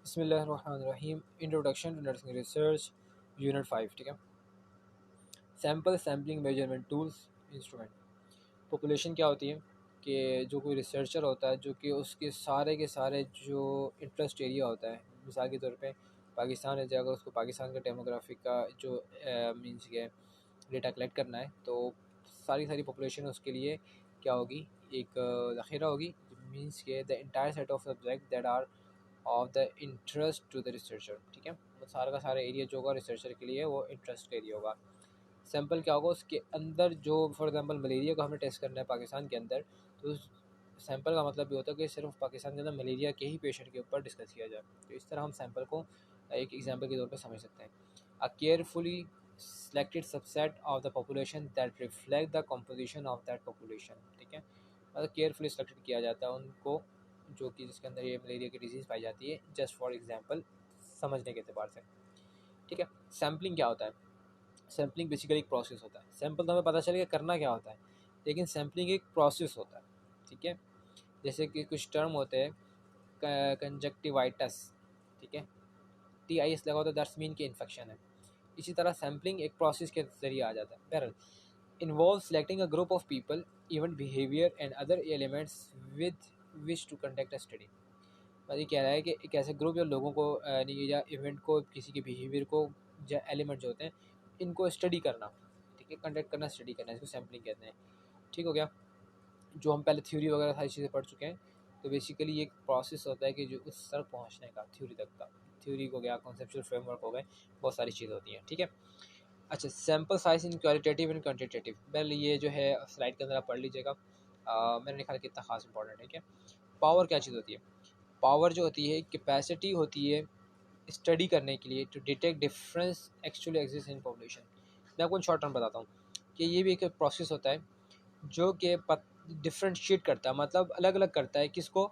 बिस्मिल्लाहिर्रहमानिर्रहीम। Introduction to nursing research unit 5। ठीक है। Sample sampling measurement tools instrument. Population क्या होती है कि जो कोई रिसर्चर होता है जो कि उसके सारे जो इंटरेस्ट एरिया होता है, मिसाल के तौर पे पाकिस्तान है, जाएगा उसको पाकिस्तान का डेमोग्राफिक का जो मीन्स के डेटा कलेक्ट करना है, तो सारी पॉपुलेशन उसके लिए क्या होगी, एक ज़ख़ीरा होगी, मीन्स के the entire set of subject that are of the interest to the researcher. ठीक है, तो सारा का सारा एरिया जो होगा रिसर्चर के लिए वो इंटरेस्ट का एरिया होगा। सैंपल क्या होगा, उसके अंदर जो फॉर एग्जांपल मलेरिया को हमें टेस्ट करना है पाकिस्तान के अंदर, तो सैंपल का मतलब ये होता है कि सिर्फ पाकिस्तान के अंदर मलेरिया के ही पेशेंट के ऊपर डिस्कस किया जाए। तो इस तरह हम सैंपल को एक एग्जाम्पल के तौर पर समझ सकते हैं। अ carefully selected subset of the population that reflect the composition of that population। ठीक है, मतलब केयरफुली सेलेक्टेड किया जाता है उनको जो कि जिसके अंदर ये मलेरिया की डिजीज़ पाई जाती है, जस्ट फॉर एग्जांपल समझने के अतबार से। ठीक है, सैम्पलिंग क्या होता है? सैम्पलिंग बेसिकली एक प्रोसेस होता है। सैंपल तो हमें पता चलेगा करना क्या होता है, लेकिन सैम्पलिंग एक प्रोसेस होता है। ठीक है, जैसे कि कुछ टर्म होते हैं, कंजक्टिवाइटस, ठीक है, TIS लगा होता है, दैट्स मीन कि इन्फेक्शन है। इसी तरह सैम्पलिंग एक प्रोसेस के जरिए आ जाता है। बहरहाल involve selecting a group of people, event behaviour and other elements with wish to conduct a study. मतलब ये कह रहा है कि एक ऐसे ग्रुप या लोगों को या इवेंट को, किसी के बिहेवियर को या एलिमेंट जो होते हैं, इनको स्टडी करना। ठीक है, कंडक्ट करना, स्टडी करना, इसको सैम्पलिंग कहते हैं। ठीक हो गया, जो हम पहले थ्योरी वगैरह सारी चीज़ें पढ़ चुके हैं। तो बेसिकली ये एक प्रोसेस होता है कि जो उस तक पहुँचने का, थ्योरी तक का, थ्योरी हो गया, कॉन्सेप्चुअल फ्रेमवर्क हो गए, बहुत सारी चीज़ें होती हैं। ठीक है। अच्छा, sample size in qualitative and quantitative. पहले ये जो है स्लाइड के अंदर आप पढ़ लीजिएगा, मेरे ख्याल कितना खास इंपॉर्टेंट है। ठीक है, पावर क्या चीज़ होती है? पावर जो होती है कैपेसिटी होती है स्टडी करने के लिए, to detect difference actually exist in population. मैं आपको शॉर्ट टर्म बताता हूँ कि ये भी एक प्रोसेस होता है जो कि डिफ्रेंशिएट करता है, मतलब अलग अलग करता है किसको,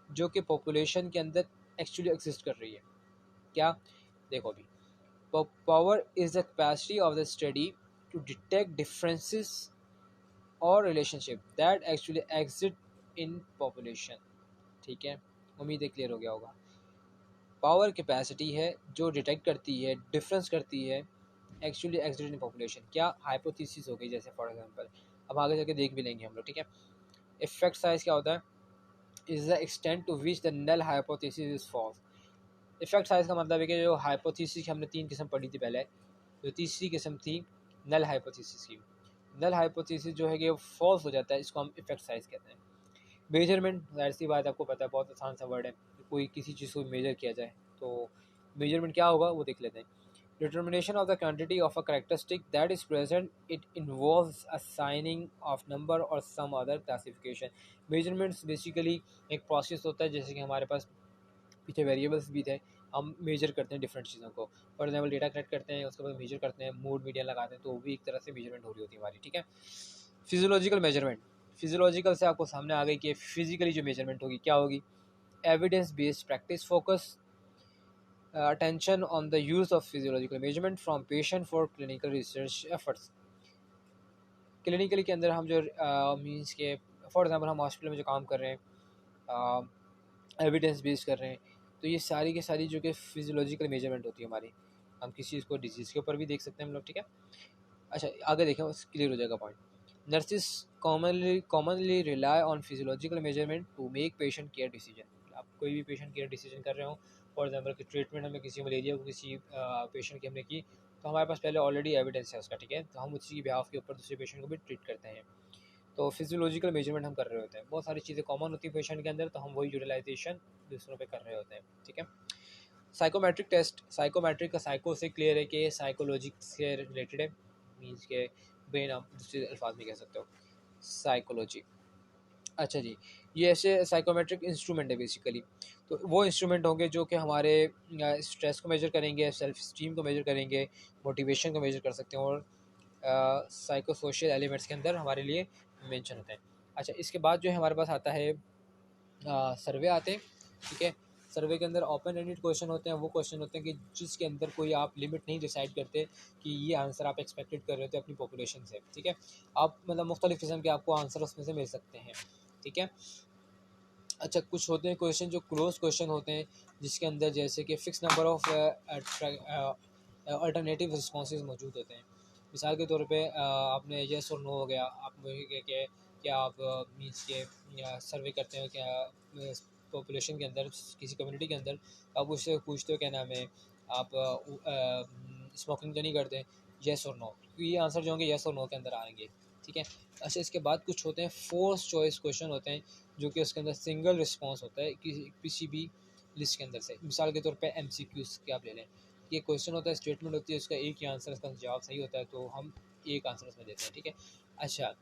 जो कि पॉपुलेशन के अंदर एक्चुअली एग्जिस्ट कर रही है। क्या? देखो अभी, power is the capacity of the study to detect differences और relationship that actually exist in population. ठीक है, उम्मीद है क्लियर हो गया होगा। पावर कैपेसिटी है जो डिटेक्ट करती है, डिफरेंस करती है एक्चुअली एग्जिस्ट इन पॉपुलेशन। क्या? हाइपोथेसिस हो गई, जैसे फॉर एग्जांपल अब आगे जाके देख भी लेंगे हम लोग। ठीक है, इफेक्ट साइज क्या होता है? Is the extent to which the null hypothesis is false. Effect size का मतलब है कि जो हाइपोथेसिस हमने 3 किस्म पढ़ी थी पहले, जो तीसरी किस्म थी नल हाइपोथेसिस की। नल हाइपोथेसिस जो है कि फॉल्स हो जाता है, इसको हम इफेक्ट साइज कहते हैं। मेजरमेंट, जाहिर सी बात आपको पता है, बहुत आसान सा वर्ड है। कोई किसी चीज़ को मेजर किया जाए तो मेजरमेंट क्या होगा वो देख लेते हैं। Determination of the quantity of a characteristic that is present, it involves assigning of number और some other classification. Measurements basically एक प्रोसेस होता है, जैसे कि हमारे पास पीछे वेरिएबल्स भी थे, हम मेजर करते हैं डिफरेंट चीज़ों को। फॉर एग्जाम्पल डेटा कलेक्ट करते हैं, उसके बाद मेजर करते हैं, मोड मीडिया लगाते हैं, तो वो भी एक तरह से मेजरमेंट हो रही होती है हमारी। ठीक है, फिजियोलॉजिकल मेजरमेंट। फिजियोलॉजिकल से आपको सामने आ गई कि फिजिकली जो मेजरमेंट होगी क्या होगी? Evidence based practice focus attention on the use of physiological measurement from patient for clinical research efforts. Clinically के अंदर हम जो मीन्स के फॉर एग्जांपल हम हॉस्पिटल में जो काम कर रहे हैं, एविडेंस बेस्ड कर रहे हैं, तो ये सारी की सारी जो कि फिजियोलॉजिकल मेजरमेंट होती है हमारी। हम किसी चीज़ को डिजीज़ के ऊपर भी देख सकते हैं हम लोग। ठीक है, अच्छा आगे देखें, क्लियर हो जाएगा point. Nurses commonly rely on physiological measurement to make patient care decision। आप कोई भी पेशेंट केयर डिसीजन कर रहे हो, फॉर एग्जांपल कि ट्रीटमेंट हमें किसी मलेरिया को किसी पेशेंट की हमने की, तो हमारे पास पहले ऑलरेडी एविडेंस है उसका। ठीक है, तो हम उसी की बिहाफ के ऊपर दूसरे पेशेंट को भी ट्रीट करते हैं। तो फिजियोलॉजिकल मेजरमेंट हम कर रहे होते हैं, बहुत सारी चीज़ें कॉमन होती है पेशेंट के अंदर, तो हम वही यूटिलाइजेशन दूसरों पे कर रहे होते हैं। ठीक है, साइकोमेट्रिक टेस्ट। साइकोमेट्रिक का साइको से क्लियर है कि साइकोलॉजी से रिलेटेड है, मीन्स के ब्रेन, आप दूसरे अल्फाज में कह सकते हो साइकोलॉजी। अच्छा जी, ये ऐसे साइकोमेट्रिक इंस्ट्रूमेंट है बेसिकली। तो वो इंस्ट्रूमेंट होंगे जो कि हमारे स्ट्रेस को मेजर करेंगे, सेल्फ स्टीम को मेजर करेंगे, मोटिवेशन को मेजर कर सकते हैं, और साइको सोशल एलिमेंट्स के अंदर हमारे लिए मेंशन होते हैं। अच्छा, इसके बाद जो है हमारे पास आता है सर्वे आते हैं। ठीक है, सर्वे के अंदर ओपन एंडेड क्वेश्चन होते हैं। वो क्वेश्चन होते हैं कि जिसके अंदर कोई आप लिमिट नहीं डिसाइड करते कि ये आंसर आप एक्सपेक्टेड कर रहे होते हैं अपनी पॉपुलेशन से। ठीक है, आप मतलब मुख्तलिफ किस्म के आपको आंसर उसमें से मिल सकते हैं। ठीक है, अच्छा कुछ होते हैं क्वेश्चन जो क्लोज क्वेश्चन होते हैं, जिसके अंदर जैसे कि fix number of alternative responses मौजूद होते हैं। मिसाल के तौर पे आपने येस और नो हो गया, आप के क्या आप मीन्स के सर्वे करते हो क्या पॉपुलेशन के अंदर, किसी कम्युनिटी के अंदर, आप उससे पूछते हो क्या नाम है, आप स्मोकिंग तो नहीं करते, येस और नो, क्योंकि ये आंसर जो होंगे येस और नो के अंदर आएंगे, ठीक है। अच्छा, इसके बाद कुछ होते हैं फोर्स चॉइस क्वेश्चन होते हैं, जो कि उसके अंदर सिंगल रिस्पॉन्स होता है किसी भी लिस्ट के अंदर से। मिसाल के तौर पे MCQs के आप ले लें, ये क्वेश्चन होता है, स्टेटमेंट होती है, उसका एक ही आंसर, इसका जवाब सही होता है तो हम एक आंसर उसमें देते हैं, ठीक है। अच्छा,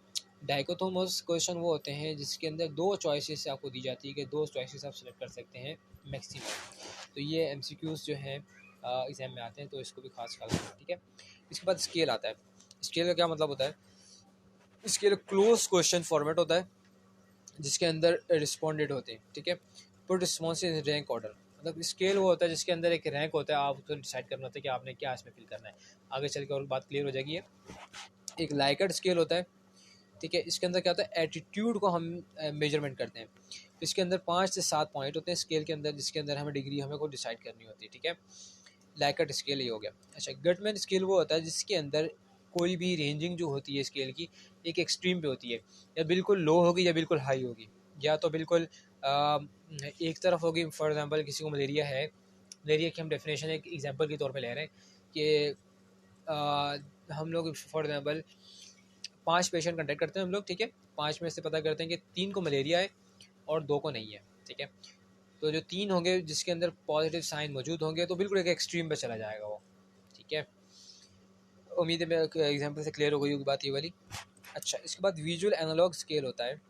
डाइकोटोमस क्वेश्चन वो होते हैं जिसके अंदर दो चॉइसेस आपको दी जाती है कि दो चॉइसेस आप सेलेक्ट कर सकते हैं मैक्सिमम। तो ये MCQs जो हैं एग्जाम में आते हैं, तो इसको भी खास ख्याल रखें, ठीक है। इसके बाद स्केल आता है। स्केल का क्या मतलब होता है? स्केल क्लोज क्वेश्चन फॉर्मेट होता है जिसके अंदर रिस्पॉन्डेड होते हैं, ठीक है। Put response in rank order, मतलब स्केल वो होता है जिसके अंदर एक रैंक होता है, आप उसको डिसाइड करना होता है कि आपने क्या इसमें फिल करना है। आगे चल के और बात क्लियर हो जाएगी है। एक लाइकर्ट स्केल होता है, ठीक है। इसके अंदर क्या होता है, एटीट्यूड को हम मेजरमेंट करते हैं। इसके अंदर 5 से 7 पॉइंट होते हैं स्केल के अंदर, जिसके अंदर हमें डिग्री हमें को डिसाइड करनी होती है, ठीक है। लाइकर्ट स्केल ये हो गया। अच्छा, गटमैन स्केल वो होता है जिसके अंदर कोई भी रेंजिंग जो होती है स्केल की एक एक्सट्रीम पे होती है, या बिल्कुल लो होगी या बिल्कुल हाई होगी, या तो बिल्कुल एक तरफ होगी। फॉर एग्जांपल किसी को मलेरिया है, मलेरिया की हम डेफिनेशन एक एग्जांपल के तौर पे ले रहे हैं कि हम लोग फॉर एग्जांपल 5 पेशेंट कंटेक्ट करते हैं हम लोग, ठीक है। 5 में से पता करते हैं कि 3 को मलेरिया है और 2 को नहीं है, ठीक है। तो जो 3 होंगे जिसके अंदर पॉजिटिव साइन मौजूद होंगे, तो बिल्कुल एक एक्सट्रीम पे चला जाएगा वो, ठीक है। उम्मीद है मेरे एग्जांपल से क्लियर हो गई होगी बात ये वाली। अच्छा, इसके बाद विजुअल एनालॉग स्केल होता है,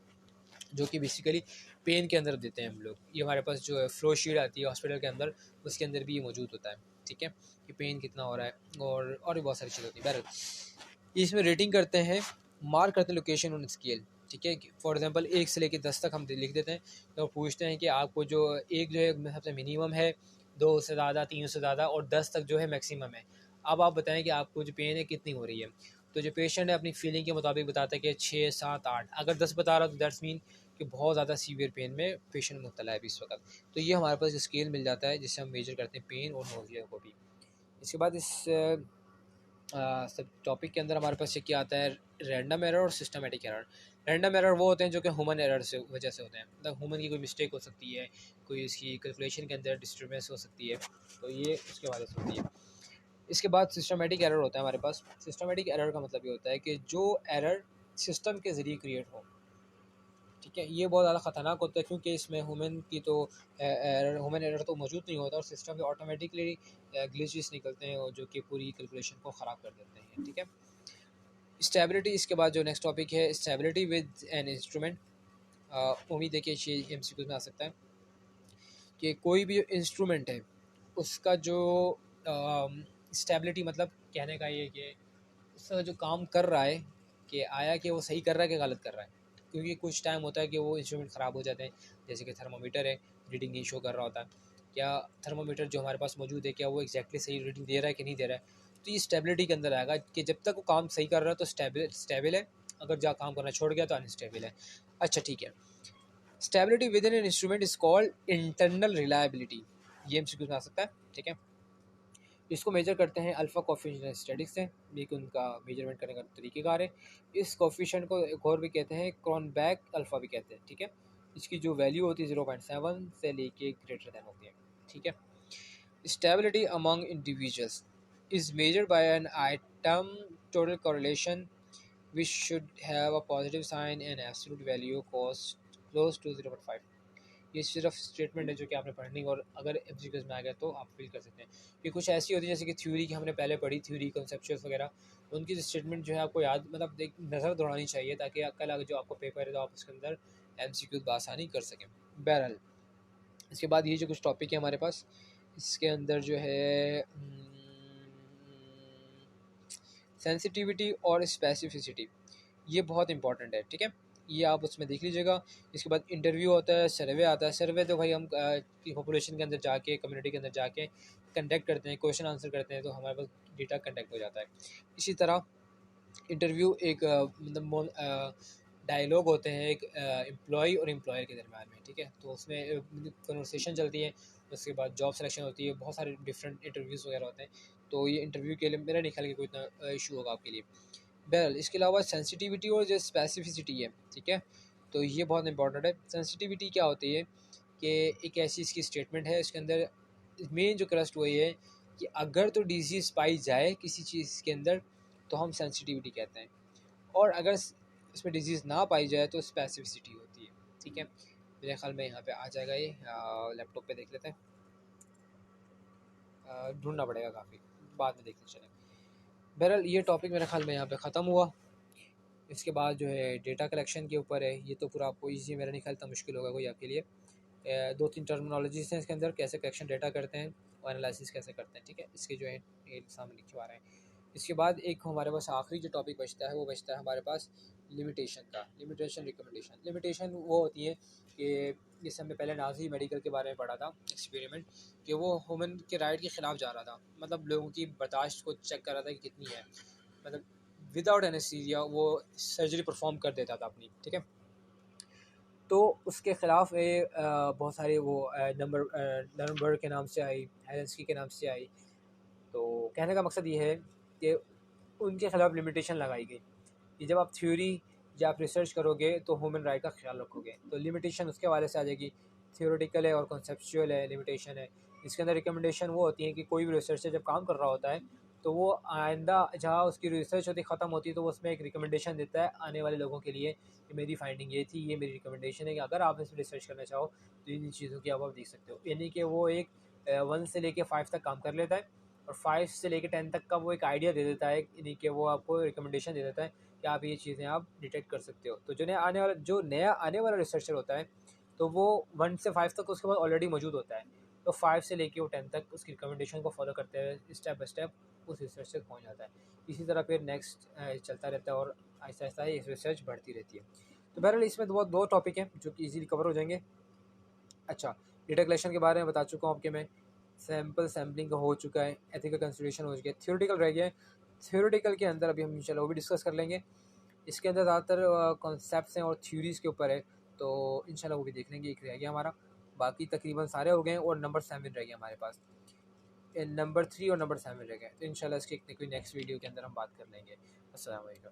जो कि बेसिकली पेन के अंदर देते हैं हम लोग। ये हमारे पास जो है फ्लो शीट आती है हॉस्पिटल के अंदर, उसके अंदर भी ये मौजूद होता है, ठीक है, कि पेन कितना हो रहा है, और भी बहुत सारी चीज़ होती है। बहरहाल इसमें रेटिंग करते हैं, मार्क करते हैं लोकेशन ऑन स्केल, ठीक है। फॉर एग्जांपल 1 से लेकर 10 तक हम लिख देते हैं, तो पूछते हैं कि आपको जो एक जो है सबसे मिनिमम है, 2 से ज़्यादा, 3 से ज़्यादा, और 10 तक जो है मैक्सिमम है। अब आप बताएं कि आपको जो पेन है कितनी हो रही है। तो जो पेशेंट है अपनी फीलिंग के मुताबिक बताता है कि 6, 7, 8। अगर 10 बता रहा तो दैट्स मीन कि बहुत ज़्यादा सीवियर पेन में पेशेंट मुब्तला है अभी इस वक्त। तो ये हमारे पास स्केल मिल जाता है जिससे हम मेजर करते हैं पेन और नोजिया को भी। इसके बाद इस सब टॉपिक के अंदर हमारे पास ये क्या आता है, रैंडम एरर और सिस्टमेटिक एरर। रैंडम एरर वो होते हैं जो कि ह्यूमन एरर से वजह से होते हैं, मतलब ह्यूमन की कोई मिस्टेक हो सकती है, कोई इसकी कैलकुलेशन के अंदर डिस्टर्बेंस हो सकती है, तो ये उसके वजह से होती है। इसके बाद सिस्टमेटिक एरर होता है हमारे पास। सिस्टमेटिक एरर का मतलब ये होता है कि जो एरर सिस्टम के ज़रिए क्रिएट हो, ठीक है। ये बहुत ज़्यादा ख़तरनाक होता है क्योंकि इसमें ह्यूमन एरर तो मौजूद नहीं होता, और सिस्टम से ऑटोमेटिकली ग्लिचेस निकलते हैं और जो कि पूरी कैलकुलेशन को ख़राब कर देते हैं, ठीक है। स्टेबिलिटी, इसके बाद जो नेक्स्ट टॉपिक है, स्टेबिलिटी विद एन इंस्ट्रूमेंट। उम्मीद है कि ये MCQ में आ सकता है कि कोई भी इंस्ट्रूमेंट है उसका जो स्टेबिलिटी, मतलब कहने का ये कि उसका जो काम कर रहा है, कि आया कि वो सही कर रहा है कि गलत कर रहा है। क्योंकि कुछ टाइम होता है कि वो इंस्ट्रूमेंट ख़राब हो जाते हैं, जैसे कि थर्मामीटर है, रीडिंग नहीं शो कर रहा होता है, क्या थर्मामीटर जो हमारे पास मौजूद है क्या वो एग्जैक्टली सही रीडिंग दे रहा है कि नहीं दे रहा है। तो ये स्टेबिलिटी के अंदर आएगा कि जब तक वो काम सही कर रहा है तो स्टेबल है, अगर जा काम करना छोड़ गया तो अनस्टेबल है। अच्छा, ठीक है। Stability with in an instrument is called internal reliability. ये MCQ में आ सकता है, ठीक है। इसको मेजर करते हैं अल्फ़ा कोफिशिएंट स्टैटिक्स से, लेकिन उनका मेजरमेंट करने का तरीक़ेकार है। इस कोफिशिएंट को एक और भी कहते हैं क्रॉनबैक अल्फ़ा भी कहते हैं, ठीक है। इसकी जो वैल्यू होती है 0.7 से लेके ग्रेटर दैन होती है, ठीक है। Stability among individuals is measured by an item total correlation which should have a positive sign and absolute value cost close to 0.5। ये सिर्फ स्टेटमेंट है जो कि आपने पढ़नी, और अगर MCQs में आ गया तो आप फिल कर सकते हैं। ये कुछ ऐसी होती है जैसे कि थ्योरी की हमने पहले पढ़ी, थ्योरी कॉन्सेप्चुअल्स वगैरह, उनकी स्टेटमेंट जो है आपको याद, मतलब एक नज़र दौड़ानी चाहिए ताकि कल अगर जो आपको पेपर है तो आप उसके अंदर MCQ बआसानी कर सकें। बहरहाल इसके बाद ये जो कुछ टॉपिक है हमारे पास, इसके अंदर जो है सेंसिटिविटी और स्पेसिफिसिटी, ये बहुत इंपॉर्टेंट है, ठीक है। ये आप उसमें देख लीजिएगा। इसके बाद इंटरव्यू होता है, सर्वे आता है। सर्वे तो भाई हम पॉपुलेशन के अंदर जाके, कम्युनिटी के अंदर जाके कंडक्ट करते हैं, क्वेश्चन आंसर करते हैं, तो हमारे पास डेटा कंडक्ट हो जाता है। इसी तरह इंटरव्यू एक मतलब डायलॉग होते हैं एक एम्प्लॉय और एम्प्लॉयर के दरम्यान में, ठीक है। तो उसमें कन्वर्सेशन चलती है, उसके बाद जॉब सिलेक्शन होती है, बहुत सारे डिफरेंट इंटरव्यूज़ वगैरह होते हैं। तो ये इंटरव्यू के लिए मेरा नहीं ख्याल कि कोई इतना इशू होगा आपके लिए। बहरहाल इसके अलावा सेंसिटिविटी और जो स्पेसिफिसिटी है, ठीक है, तो ये बहुत इंपॉर्टेंट है। सेंसिटिविटी क्या होती है कि एक ऐसी इसकी स्टेटमेंट है, इसके अंदर मेन जो क्रस्ट वही है कि अगर तो डिजीज़ पाई जाए किसी चीज़ के अंदर तो हम सेंसिटिविटी कहते हैं, और अगर इसमें डिजीज़ ना पाई जाए तो स्पेसिफिसिटी होती है, ठीक है। मेरे ख्याल में यहाँ पे आ जाएगा ये, लैपटॉप पे देख लेते हैं, ढूंढना पड़ेगा काफ़ी, बाद में देखते चलें। बहरहाल ये टॉपिक मेरे ख्याल में यहाँ पे ख़त्म हुआ। इसके बाद जो है डेटा कलेक्शन के ऊपर है, ये तो पूरा आपको ईजी मेरा नहीं ख्याल इतना मुश्किल होगा कोई आपके लिए। दो तीन टर्मिनोलॉजीज हैं इसके अंदर, कैसे कलेक्शन डेटा करते हैं और एनालिसिस कैसे करते हैं, ठीक है, इसके जो है ये सामने लिखे आ रहे हैं। इसके बाद एक हमारे पास आखिरी जो टॉपिक बचता है वो बचता है हमारे पास लिमिटेशन का। लिमिटेशन रिकमेंडेशन, लिमिटेशन वो होती है कि जैसे हमने पहले नाजी मेडिकल के बारे में पढ़ा था एक्सपेरिमेंट, कि वो ह्यूमन के राइट के ख़िलाफ़ जा रहा था, मतलब लोगों की बर्दाश्त को चेक कर रहा था कि कितनी है, मतलब विदाउट एनेस्थीसिया वो सर्जरी परफॉर्म कर देता था अपनी, ठीक है। तो उसके ख़िलाफ़ बहुत सारे वो नंबर के नाम से आई, हेलेंस्की के नाम से आई। तो कहने का मकसद ये है कि उनके ख़िलाफ़ लिमिटेशन लगाई गई कि जब आप थ्योरी या आप रिसर्च करोगे तो ह्यूमन राइट का ख्याल रखोगे, तो लिमिटेशन उसके हवाले से आ जाएगी। थियोरेटिकल है और कॉन्सेप्चुअल है लिमिटेशन है। इसके अंदर रिकमेंडेशन वो होती है कि कोई भी रिसर्चर जब काम कर रहा होता है तो वो आइंदा जहाँ उसकी रिसर्च होती ख़त्म होती है तो वो उसमें एक रिकमेंडेशन देता है आने वाले लोगों के लिए कि मेरी फाइंडिंग ये थी, ये मेरी रिकमेंडेशन है कि अगर आप इसमें रिसर्च करना चाहो तो इन चीज़ों की आप देख सकते हो। यानी कि वो एक 1 से लेके 5 तक काम कर लेता है और 5 से लेके 10 तक का वो एक आइडिया दे देता है, यानी कि वो आपको रिकमेंडेशन दे देता है कि आप ये चीज़ें आप डिटेक्ट कर सकते हो। तो जो नया आने वाला रिसर्चर होता है तो वो 1 से 5 तक उसके पास ऑलरेडी मौजूद होता है, तो 5 से लेके वो 10 तक उसकी रिकमेंडेशन को फॉलो करते हुए स्टेप बाय स्टेप उस रिसर्च तक पहुँच जाता है। इसी तरह फिर नेक्स्ट चलता रहता है और आहिस्ता आहिस्ता ये रिसर्च बढ़ती रहती है। तो बहरहाल इसमें दो टॉपिक हैं जो कि ईजिली कवर हो जाएंगे। अच्छा, डेटा कलेक्शन के बारे में बता चुका हूँ आपके मैं, सैम्पल सैम्पलिंग का हो चुका है, एथिकल कंसिडरेशन हो चुका है, थियोरेटिकल रह गया है। थियोरेटिकल के अंदर अभी हम इंशाल्लाह वो भी डिस्कस कर लेंगे। इसके अंदर ज़्यादातर कॉन्सेप्ट्स हैं और थ्योरीज़ के ऊपर है, तो इंशाल्लाह वो भी देख लेंगे। एक रह गया हमारा, बाकी तकरीबन सारे हो गए हैं, और नंबर 7 रह गया हमारे पास। नंबर 3 और नंबर 7 रह गए, तो इंशाल्लाह इसके कोई नेक्स्ट वीडियो के अंदर हम बात कर लेंगे। अस्सलाम वालेकुम।